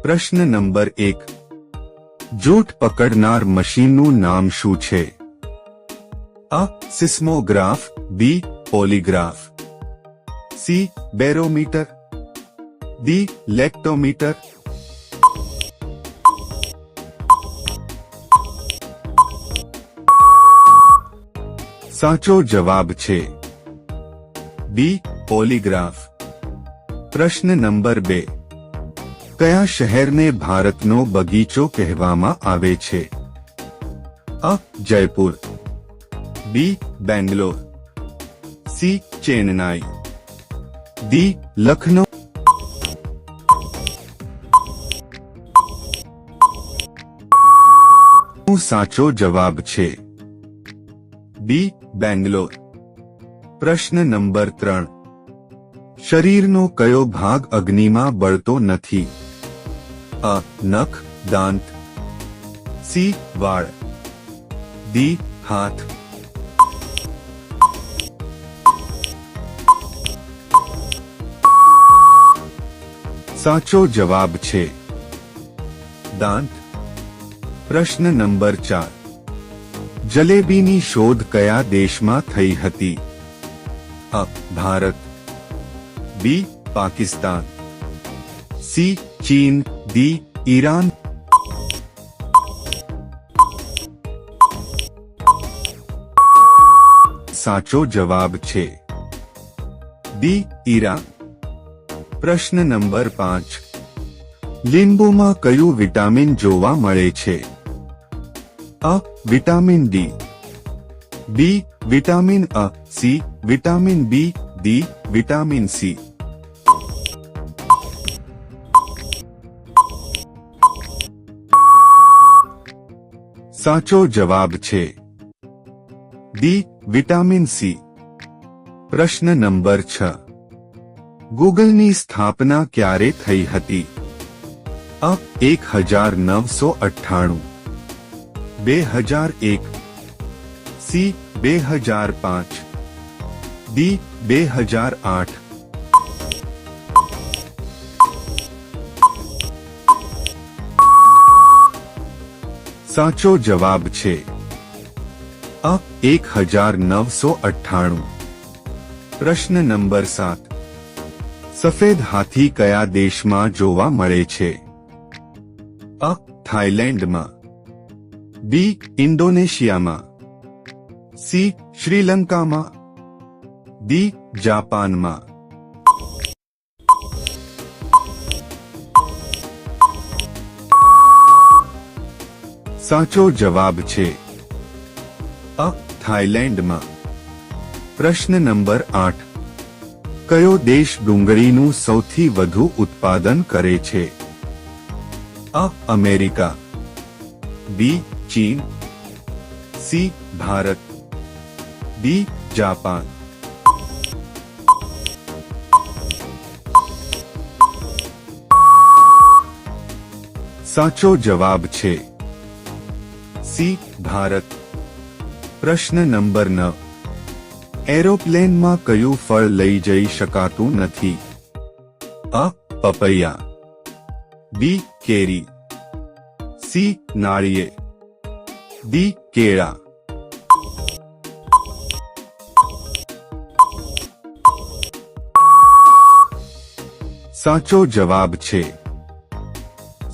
પ્રશ્ન નંબર 1. જૂઠ પકડનાર મશીનનું નામ શું છે? અ. Seismograph, B. Polygraph, C. Barometer, D. Lactometer. સાચો જવાબ છે બી. પોલીગ્રાફ. પ્રશ્ન નંબર 2. કયા શહેરને ભારતનો બગીચો કહેવામાં આવે છે? અ. જયપુર, બી. બેંગ્લોર, સી. ચેન્નાઈ, ડી. લખનૌ. સાચો જવાબ છે બી. બેંગ્લોર. પ્રશ્ન નંબર 3. શરીરનો કયો ભાગ અગ્નિમાં બળતો નથી? અ. નખ, દાંત, સી. વાળ, ડી. હાથ. સાચો જવાબ છે દાંત. પ્રશ્ન નંબર 4. જલેબીની શોધ કયા દેશમાં થઈ હતી? અ. ભારત, બી. પાકિસ્તાન, સી. ચીન, ડી. ઈરાન. સાચો જવાબ છે ડી. ઈરાન. પ્રશ્ન નંબર 5. લીંબુમાં કયું વિટામિન જોવા મળે છે? અ. Vitamin D, B. વિટામિન અ, C. Vitamin B, D. Vitamin C. સાચો જવાબ છે ડી. Vitamin C. પ્રશ્ન નંબર 6. ગૂગલની સ્થાપના ક્યારે થઈ હતી? અ. 1998, 2001, સી. 2005, ડી. 2008. સાચો જવાબ છે અ. 1998. પ્રશ્ન નંબર 7. સફેદ હાથી કયા દેશમાં જોવા મળે છે? અ. થાઈલેન્ડમાં, બી. ઇન્ડોનેશિયામાં, સી. શ્રીલંકામાં, ડી. જાપાનમાં. સાચો જવાબ છે અ. થાઈલેન્ડમાં. પ્રશ્ન નંબર 8. કયો દેશ ડુંગળીનું સૌથી વધુ ઉત્પાદન કરે છે? અ. અમેરિકા, બી. ચીન, સી. ભારત, ડી. જાપાન. સાચો જવાબ છે સી. ભારત. પ્રશ્ન નંબર 9. એરોપ્લેનમાં કયું ફળ લઈ જઈ શકાતું નથી? અ. પપૈયા, બી. કેરી, સી. નાળિયેર, ડી. કેળા. સાચો જવાબ છે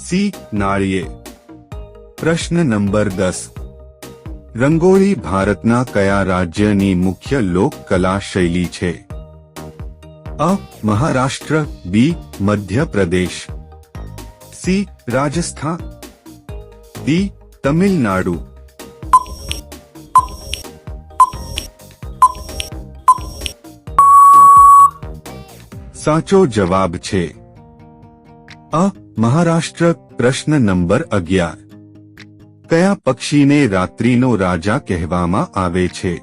સી. નાળિયેર. પ્રશ્ન નંબર 10. રંગોળી ભારતના કયા રાજ્યની મુખ્ય લોક કલા શૈલી છે? અ. મહારાષ્ટ્ર, બી. મધ્યપ્રદેશ, સી. રાજસ્થાન, ડી. તમિલનાડુ. સાચો જવાબ છે અ. મહારાષ્ટ્ર. પ્રશ્ન નંબર 11. કયા પક્ષીને રાત્રિનો રાજા કહેવામાં આવે છે?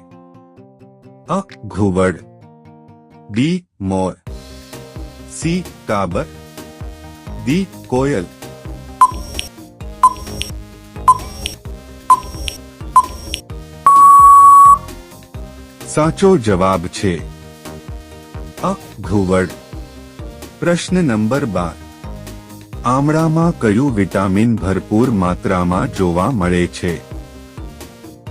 અ. ઘુવડ, બી. મોર, સી. કાબર, ડી. કોયલ. સાચો જવાબ છે અ. ઘુવડ. પ્રશ્ન નંબર 12. આમળામાં કયું વિટામિન ભરપૂર માત્રામાં જોવા મળે છે?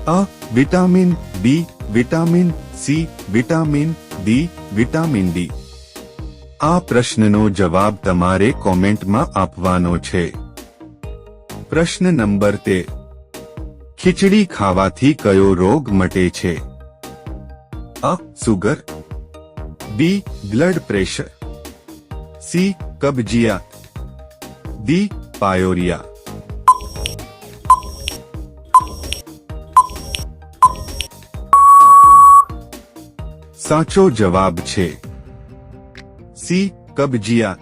અ. Vitamin B, vitamin C, vitamin D, vitamin D. આ પ્રશ્નનો જવાબ તમારે કોમેન્ટમાં આપવાનો છે. પ્રશ્ન નંબર 13. ખીચડી ખાવાથી કયો રોગ મટે છે? અ. Sugar, B. Blood pressure, C. કબજિયાત, ડી. પાયોરિયા. સાચો જવાબ છે સી. કબજિયાત.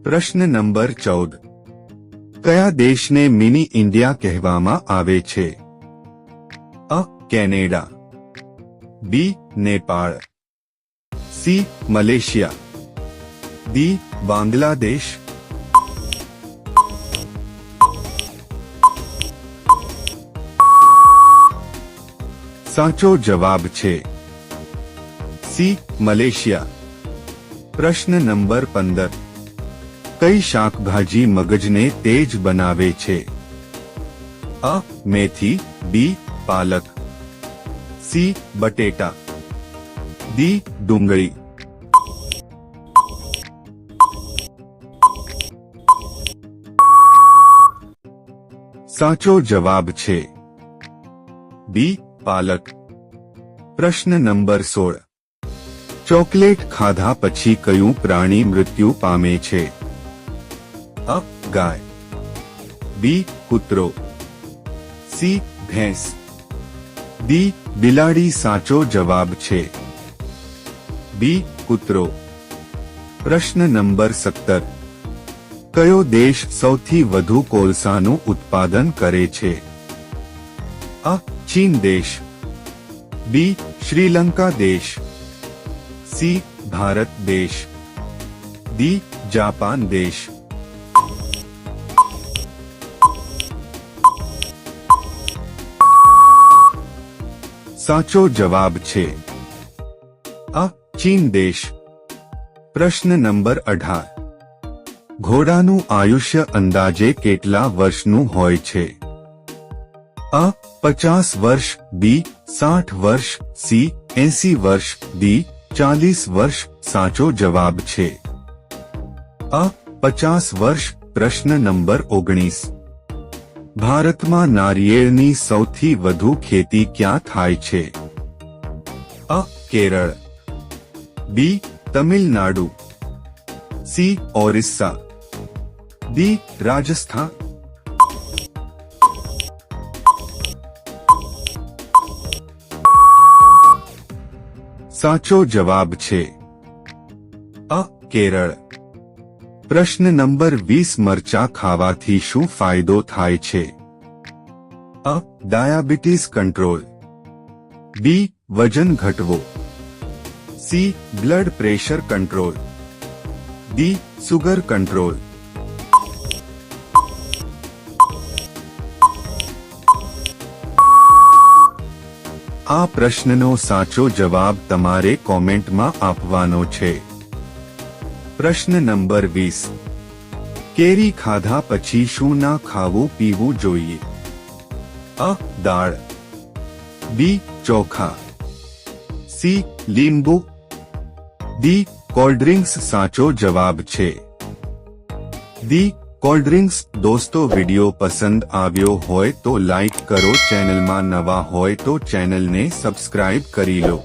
પ્રશ્ન નંબર 14. કયા દેશને મિની ઇન્ડિયા કહેવામાં આવે છે? અ. Canada, B. Nepal, C. Malaysia, D. Bangladesh. સાચો જવાબ છે સી. મલેશિયા. પ્રશ્ન નંબર 15. કઈ શાકભાજી મગજને તેજ બનાવે છે? અ. મેથી, બી. પાલક, સી. બટેટા, ડી. ડુંગળી. સાચો જવાબ છે બી. પાલક. પ્રશ્ન નંબર 16. ચોકલેટ ખાધા પછી કયું પ્રાણી મૃત્યુ પામે છે? અ. ગાય, બી. કૂતરો, સી. ભેંસ, ડી. બિલાડી. સાચો જવાબ છે બી. કૂતરો. પ્રશ્ન નંબર 17. કયો દેશ સૌથી વધુ કોલસાનું ઉત્પાદન કરે છે? અ. ચીન દેશ, બી. શ્રીલંકા દેશ, સી. ભારત દેશ, ડી. જાપાન દેશ. સાચો જવાબ છે અ. ચીન દેશ. પ્રશ્ન નંબર 18. ઘોડાનું આયુષ્ય અંદાજે કેટલા વર્ષનું હોય છે? અ. 50 વર્ષ, બી. 60 વર્ષ, સી. 80 વર્ષ, ડી. 40 વર્ષ. સાચો જવાબ છે અ. 50 વર્ષ. પ્રશ્ન નંબર 19. ભારતમાં નારિયેળની સૌથી વધુ ખેતી ક્યાં થાય છે? અ. કેરળ, બી. તમિલનાડુ, સી. ઓરિસ્સા, ડી. રાજસ્થાન. સાચો જવાબ છે અ. કેરળ. પ્રશ્ન નંબર 20. મરચા ખાવાથી શું ફાયદો થાય છે? અ. Diabetes control, B. વજન ઘટવો, C. Blood pressure control, D. Sugar control. આ પ્રશ્નનો સાચો જવાબ તમારે કોમેન્ટમાં આપવાનો છે. પ્રશ્ન નંબર 20. કેરી ખાધા પછી શું ના ખાવું પીવું જોઈએ? અ. દાળ, બી. ચોખા, સી. લીંબુ, ડી. કોલ્ડ્રિંક્સ. સાચો જવાબ છે ડી. કોલ્ડ્રિંક્સ. દોસ્તો, વિડિયો પસંદ આવ્યો હોય તો લાઈક કરો. ચેનલમાં નવા હોય તો ચેનલને સબસ્ક્રાઇબ કરી લો.